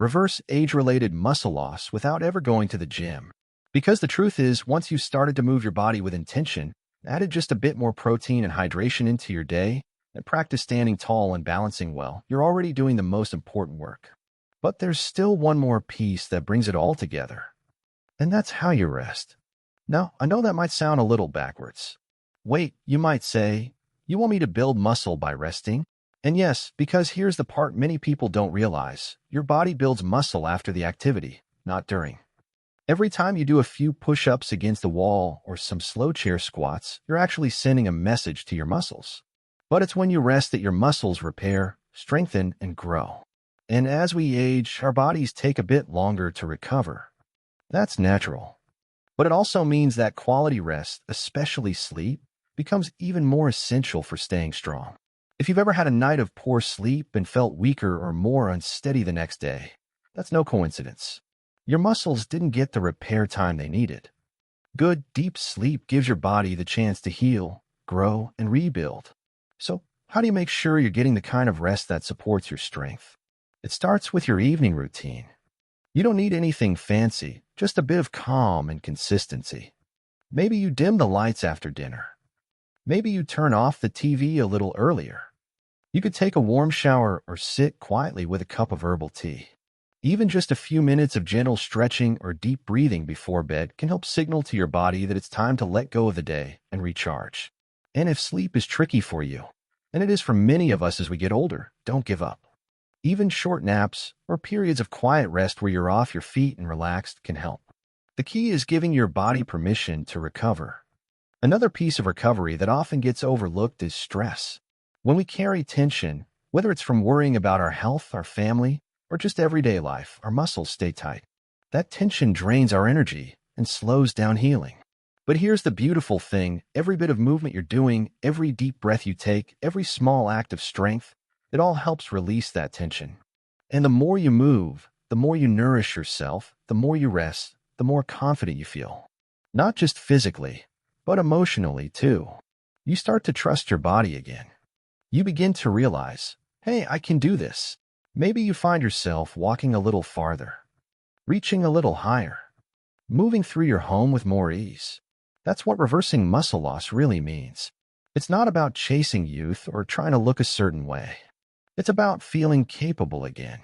Reverse age-related muscle loss without ever going to the gym. Because the truth is, once you started to move your body with intention, added just a bit more protein and hydration into your day, and practice standing tall and balancing well, you're already doing the most important work. But there's still one more piece that brings it all together, and that's how you rest. Now, I know that might sound a little backwards. Wait, you might say, you want me to build muscle by resting? And yes, because here's the part many people don't realize. Your body builds muscle after the activity, not during. Every time you do a few push-ups against the wall or some slow chair squats, you're actually sending a message to your muscles. But it's when you rest that your muscles repair, strengthen, and grow. And as we age, our bodies take a bit longer to recover. That's natural. But it also means that quality rest, especially sleep, becomes even more essential for staying strong. If you've ever had a night of poor sleep and felt weaker or more unsteady the next day, that's no coincidence. Your muscles didn't get the repair time they needed. Good, deep sleep gives your body the chance to heal, grow, and rebuild. So, how do you make sure you're getting the kind of rest that supports your strength? It starts with your evening routine. You don't need anything fancy, just a bit of calm and consistency. Maybe you dim the lights after dinner. Maybe you turn off the TV a little earlier. You could take a warm shower or sit quietly with a cup of herbal tea. Even just a few minutes of gentle stretching or deep breathing before bed can help signal to your body that it's time to let go of the day and recharge. And if sleep is tricky for you, and it is for many of us as we get older, don't give up. Even short naps or periods of quiet rest where you're off your feet and relaxed can help. The key is giving your body permission to recover. Another piece of recovery that often gets overlooked is stress. When we carry tension, whether it's from worrying about our health, our family, or just everyday life, our muscles stay tight. That tension drains our energy and slows down healing. But here's the beautiful thing. Every bit of movement you're doing, every deep breath you take, every small act of strength, it all helps release that tension. And the more you move, the more you nourish yourself, the more you rest, the more confident you feel. Not just physically, but emotionally too. You start to trust your body again. You begin to realize, hey, I can do this. Maybe you find yourself walking a little farther, reaching a little higher, moving through your home with more ease. That's what reversing muscle loss really means. It's not about chasing youth or trying to look a certain way. It's about feeling capable again.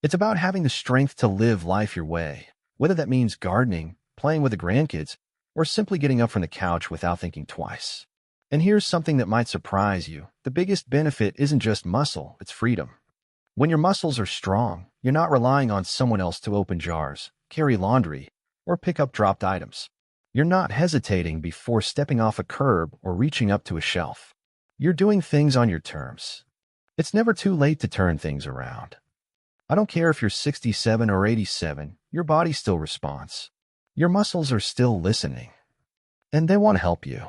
It's about having the strength to live life your way, whether that means gardening, playing with the grandkids, or simply getting up from the couch without thinking twice. And here's something that might surprise you. The biggest benefit isn't just muscle, it's freedom. When your muscles are strong, you're not relying on someone else to open jars, carry laundry, or pick up dropped items. You're not hesitating before stepping off a curb or reaching up to a shelf. You're doing things on your terms. It's never too late to turn things around. I don't care if you're 67 or 87, your body still responds. Your muscles are still listening. And they want to help you.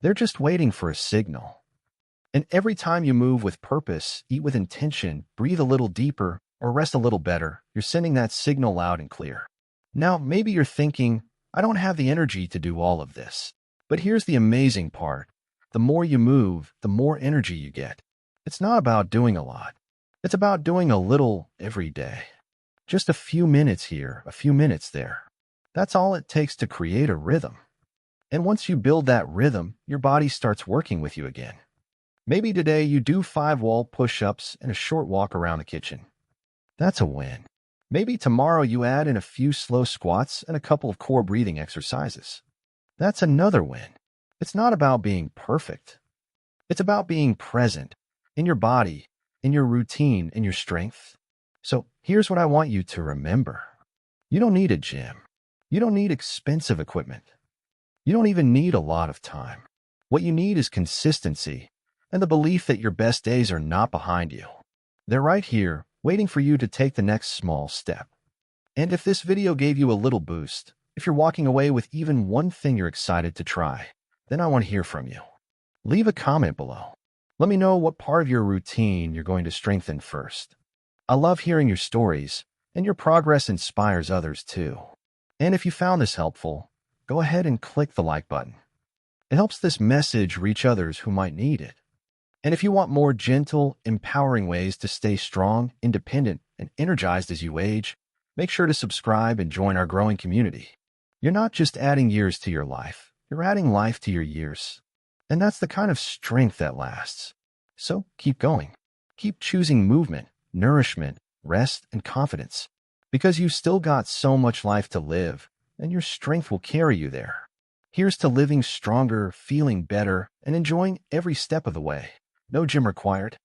They're just waiting for a signal. And every time you move with purpose, eat with intention, breathe a little deeper, or rest a little better, you're sending that signal loud and clear. Now, maybe you're thinking, I don't have the energy to do all of this. But here's the amazing part. The more you move, the more energy you get. It's not about doing a lot. It's about doing a little every day. Just a few minutes here, a few minutes there. That's all it takes to create a rhythm. And once you build that rhythm, your body starts working with you again. Maybe today you do 5 wall push-ups and a short walk around the kitchen. That's a win. Maybe tomorrow you add in a few slow squats and a couple of core breathing exercises. That's another win. It's not about being perfect. It's about being present in your body, in your routine, in your strength. So here's what I want you to remember. You don't need a gym. You don't need expensive equipment. You don't even need a lot of time. What you need is consistency and the belief that your best days are not behind you. They're right here, waiting for you to take the next small step. And if this video gave you a little boost, if you're walking away with even one thing you're excited to try, then I want to hear from you. Leave a comment below. Let me know what part of your routine you're going to strengthen first. I love hearing your stories, and your progress inspires others too. And if you found this helpful, go ahead and click the like button. It helps this message reach others who might need it. And if you want more gentle, empowering ways to stay strong, independent, and energized as you age, make sure to subscribe and join our growing community. You're not just adding years to your life, you're adding life to your years. And that's the kind of strength that lasts. So keep going. Keep choosing movement, nourishment, rest, and confidence. Because you've still got so much life to live, and your strength will carry you there. Here's to living stronger, feeling better, and enjoying every step of the way. No gym required.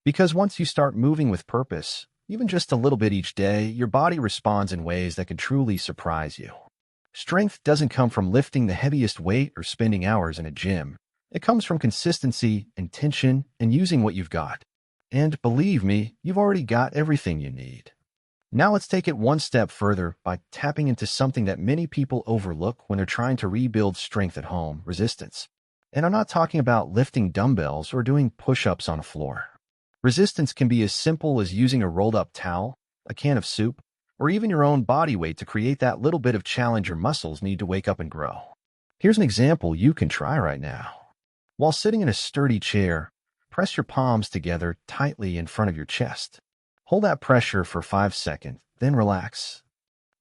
Because once you start moving with purpose, even just a little bit each day, your body responds in ways that can truly surprise you. Strength doesn't come from lifting the heaviest weight or spending hours in a gym. It comes from consistency, intention, and using what you've got. And believe me, you've already got everything you need. Now let's take it one step further by tapping into something that many people overlook when they're trying to rebuild strength at home: resistance. And I'm not talking about lifting dumbbells or doing push-ups on a floor. Resistance can be as simple as using a rolled-up towel, a can of soup, or even your own body weight to create that little bit of challenge your muscles need to wake up and grow. Here's an example you can try right now. While sitting in a sturdy chair, press your palms together tightly in front of your chest. Hold that pressure for 5 seconds, then relax.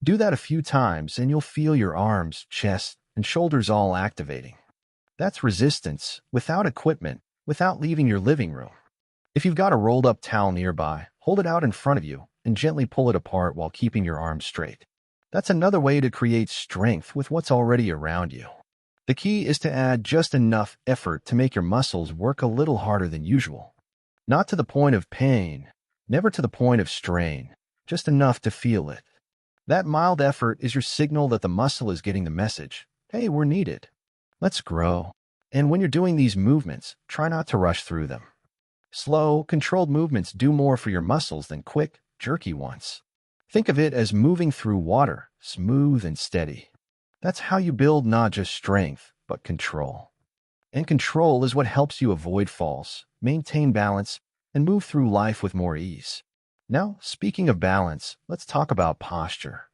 Do that a few times and you'll feel your arms, chest, and shoulders all activating. That's resistance, without equipment, without leaving your living room. If you've got a rolled-up towel nearby, hold it out in front of you and gently pull it apart while keeping your arms straight. That's another way to create strength with what's already around you. The key is to add just enough effort to make your muscles work a little harder than usual. Not to the point of pain, never to the point of strain, just enough to feel it. That mild effort is your signal that the muscle is getting the message: hey, we're needed. Let's grow. And when you're doing these movements, try not to rush through them. Slow, controlled movements do more for your muscles than quick, jerky ones. Think of it as moving through water, smooth and steady. That's how you build not just strength, but control. And control is what helps you avoid falls, maintain balance, and move through life with more ease. Now, speaking of balance, let's talk about posture.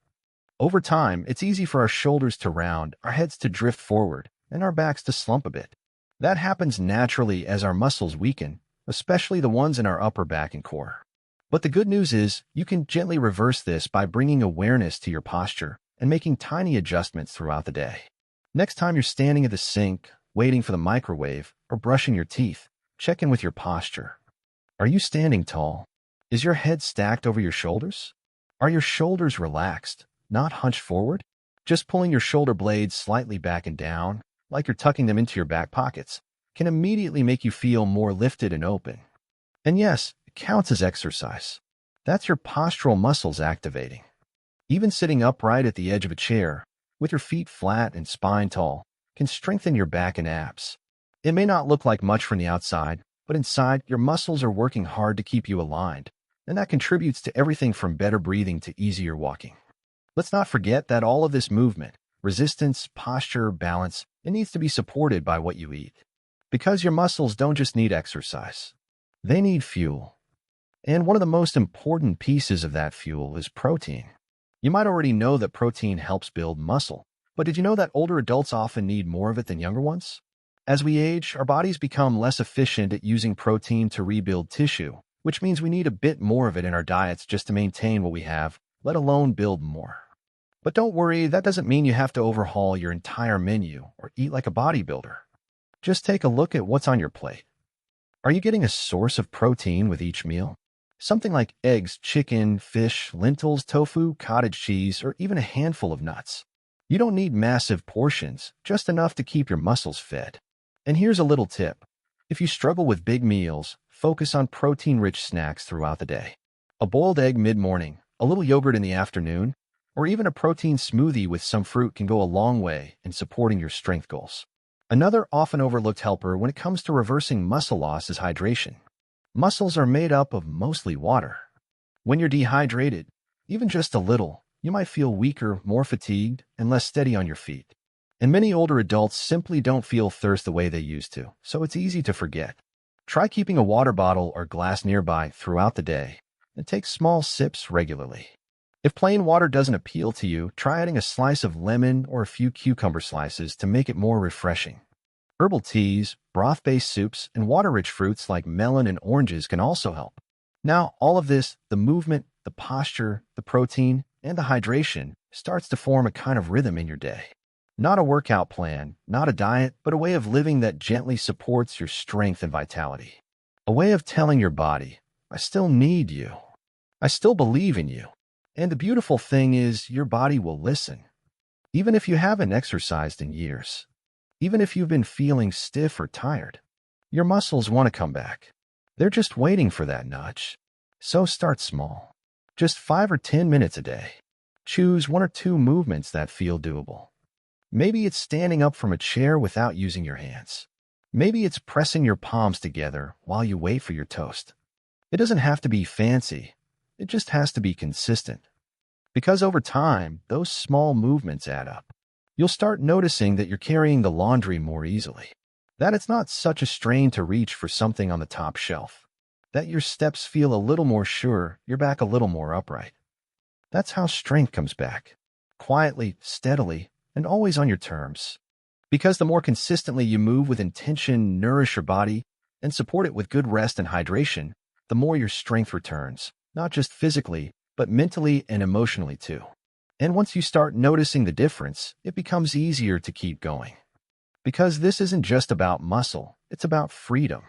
Over time, it's easy for our shoulders to round, our heads to drift forward, and our backs to slump a bit. That happens naturally as our muscles weaken, especially the ones in our upper back and core. But the good news is, you can gently reverse this by bringing awareness to your posture and making tiny adjustments throughout the day. Next time you're standing at the sink, waiting for the microwave, or brushing your teeth, check in with your posture. Are you standing tall? Is your head stacked over your shoulders? Are your shoulders relaxed, not hunched forward? Just pulling your shoulder blades slightly back and down, like you're tucking them into your back pockets, can immediately make you feel more lifted and open. And yes, it counts as exercise. That's your postural muscles activating. Even sitting upright at the edge of a chair, with your feet flat and spine tall, can strengthen your back and abs. It may not look like much from the outside, but inside, your muscles are working hard to keep you aligned, and that contributes to everything from better breathing to easier walking. Let's not forget that all of this movement, resistance, posture, balance, it needs to be supported by what you eat. Because your muscles don't just need exercise. They need fuel. And one of the most important pieces of that fuel is protein. You might already know that protein helps build muscle, but did you know that older adults often need more of it than younger ones? As we age, our bodies become less efficient at using protein to rebuild tissue, which means we need a bit more of it in our diets just to maintain what we have, let alone build more. But don't worry, that doesn't mean you have to overhaul your entire menu or eat like a bodybuilder. Just take a look at what's on your plate. Are you getting a source of protein with each meal? Something like eggs, chicken, fish, lentils, tofu, cottage cheese, or even a handful of nuts. You don't need massive portions, just enough to keep your muscles fed. And here's a little tip. If you struggle with big meals, focus on protein-rich snacks throughout the day. A boiled egg mid-morning, a little yogurt in the afternoon, or even a protein smoothie with some fruit can go a long way in supporting your strength goals. Another often overlooked helper when it comes to reversing muscle loss is hydration. Muscles are made up of mostly water. When you're dehydrated, even just a little, you might feel weaker, more fatigued, and less steady on your feet. And many older adults simply don't feel thirst the way they used to, so it's easy to forget. Try keeping a water bottle or glass nearby throughout the day, and take small sips regularly. If plain water doesn't appeal to you, try adding a slice of lemon or a few cucumber slices to make it more refreshing. Herbal teas, broth-based soups, and water-rich fruits like melon and oranges can also help. Now, all of this, the movement, the posture, the protein, and the hydration, starts to form a kind of rhythm in your day. Not a workout plan, not a diet, but a way of living that gently supports your strength and vitality. A way of telling your body, I still need you. I still believe in you. And the beautiful thing is, your body will listen. Even if you haven't exercised in years. Even if you've been feeling stiff or tired. Your muscles want to come back. They're just waiting for that nudge. So start small. Just 5 or 10 minutes a day. Choose 1 or 2 movements that feel doable. Maybe it's standing up from a chair without using your hands. Maybe it's pressing your palms together while you wait for your toast. It doesn't have to be fancy. It just has to be consistent. Because over time, those small movements add up. You'll start noticing that you're carrying the laundry more easily. That it's not such a strain to reach for something on the top shelf. That your steps feel a little more sure, your back a little more upright. That's how strength comes back. Quietly, steadily, and always on your terms. Because the more consistently you move with intention, nourish your body, and support it with good rest and hydration, the more your strength returns, not just physically, but mentally and emotionally too. And once you start noticing the difference, it becomes easier to keep going. Because this isn't just about muscle, it's about freedom.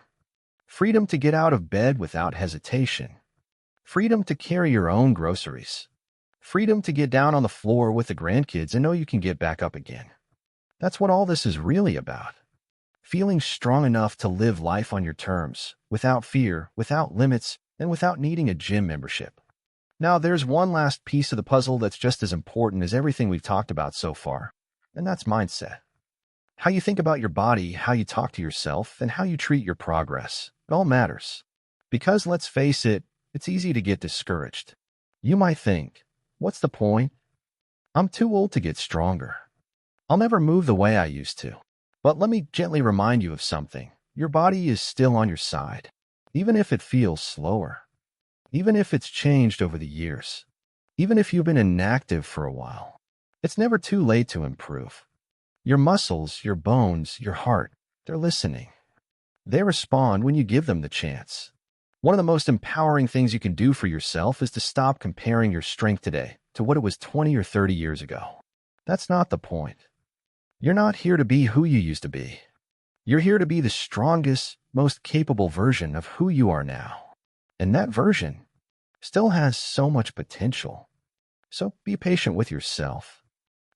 Freedom to get out of bed without hesitation. Freedom to carry your own groceries. Freedom to get down on the floor with the grandkids and know you can get back up again. That's what all this is really about. Feeling strong enough to live life on your terms, without fear, without limits, and without needing a gym membership. Now, there's one last piece of the puzzle that's just as important as everything we've talked about so far, and that's mindset. How you think about your body, how you talk to yourself, and how you treat your progress. It all matters. Because let's face it, it's easy to get discouraged. You might think, what's the point? I'm too old to get stronger. I'll never move the way I used to. But let me gently remind you of something. Your body is still on your side, even if it feels slower. Even if it's changed over the years, even if you've been inactive for a while, it's never too late to improve. Your muscles, your bones, your heart, they're listening. They respond when you give them the chance. One of the most empowering things you can do for yourself is to stop comparing your strength today to what it was 20 or 30 years ago. That's not the point. You're not here to be who you used to be. You're here to be the strongest, most capable version of who you are now. And that version still has so much potential. So be patient with yourself.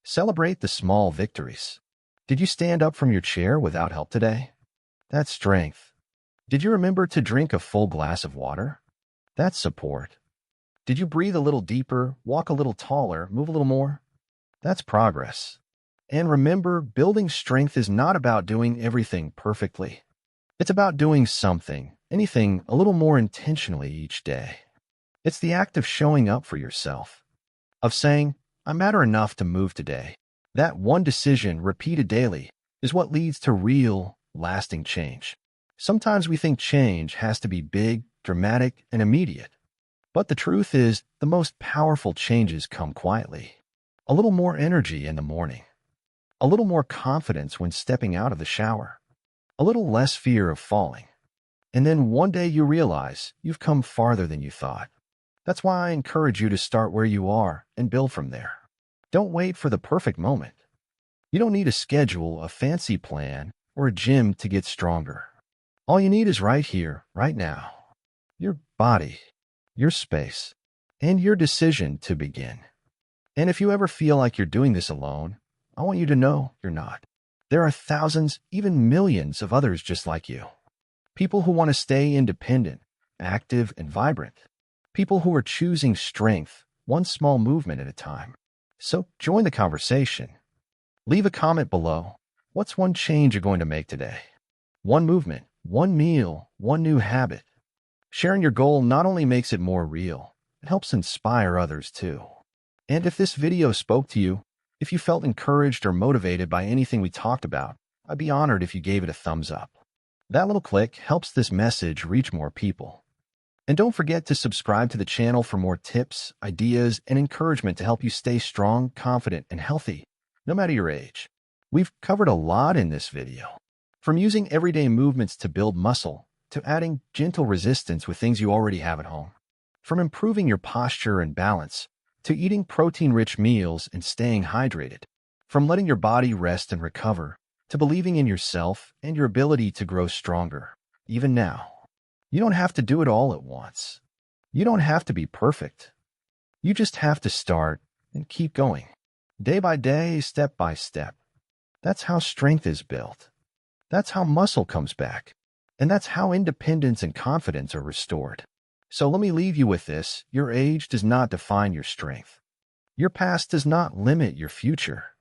Celebrate the small victories. Did you stand up from your chair without help today? That's strength. Did you remember to drink a full glass of water? That's support. Did you breathe a little deeper, walk a little taller, move a little more? That's progress. And remember, building strength is not about doing everything perfectly. It's about doing something, anything, a little more intentionally each day. It's the act of showing up for yourself, of saying, I matter enough to move today. That one decision, repeated daily, is what leads to real, lasting change. Sometimes we think change has to be big, dramatic, and immediate. But the truth is, the most powerful changes come quietly. A little more energy in the morning. A little more confidence when stepping out of the shower. A little less fear of falling. And then one day you realize you've come farther than you thought. That's why I encourage you to start where you are and build from there. Don't wait for the perfect moment. You don't need a schedule, a fancy plan, or a gym to get stronger. All you need is right here, right now. Your body, your space, and your decision to begin. And if you ever feel like you're doing this alone, I want you to know you're not. There are thousands, even millions of others just like you. People who want to stay independent, active, and vibrant. People who are choosing strength, one small movement at a time. So join the conversation. Leave a comment below. What's one change you're going to make today? One movement, one meal, one new habit. Sharing your goal not only makes it more real, it helps inspire others too. And if this video spoke to you, if you felt encouraged or motivated by anything we talked about, I'd be honored if you gave it a thumbs up. That little click helps this message reach more people. And don't forget to subscribe to the channel for more tips, ideas, and encouragement to help you stay strong, confident, and healthy, no matter your age. We've covered a lot in this video. From using everyday movements to build muscle, to adding gentle resistance with things you already have at home. From improving your posture and balance, to eating protein-rich meals and staying hydrated. From letting your body rest and recover, to believing in yourself and your ability to grow stronger, even now. You don't have to do it all at once. You don't have to be perfect. You just have to start and keep going. Day by day, step by step. That's how strength is built. That's how muscle comes back. And that's how independence and confidence are restored. So let me leave you with this. Your age does not define your strength. Your past does not limit your future.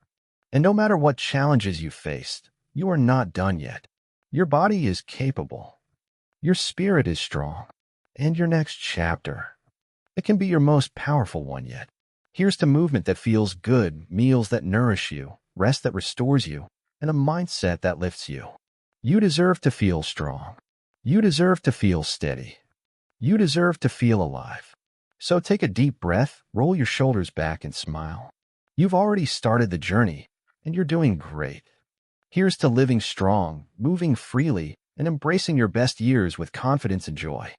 And no matter what challenges you faced, you are not done yet. Your body is capable. Your spirit is strong. And your next chapter, it can be your most powerful one yet. Here's to movement that feels good, meals that nourish you, rest that restores you, and a mindset that lifts you. You deserve to feel strong. You deserve to feel steady. You deserve to feel alive. So take a deep breath, roll your shoulders back, and smile. You've already started the journey, and you're doing great. Here's to living strong, moving freely, and embracing your best years with confidence and joy.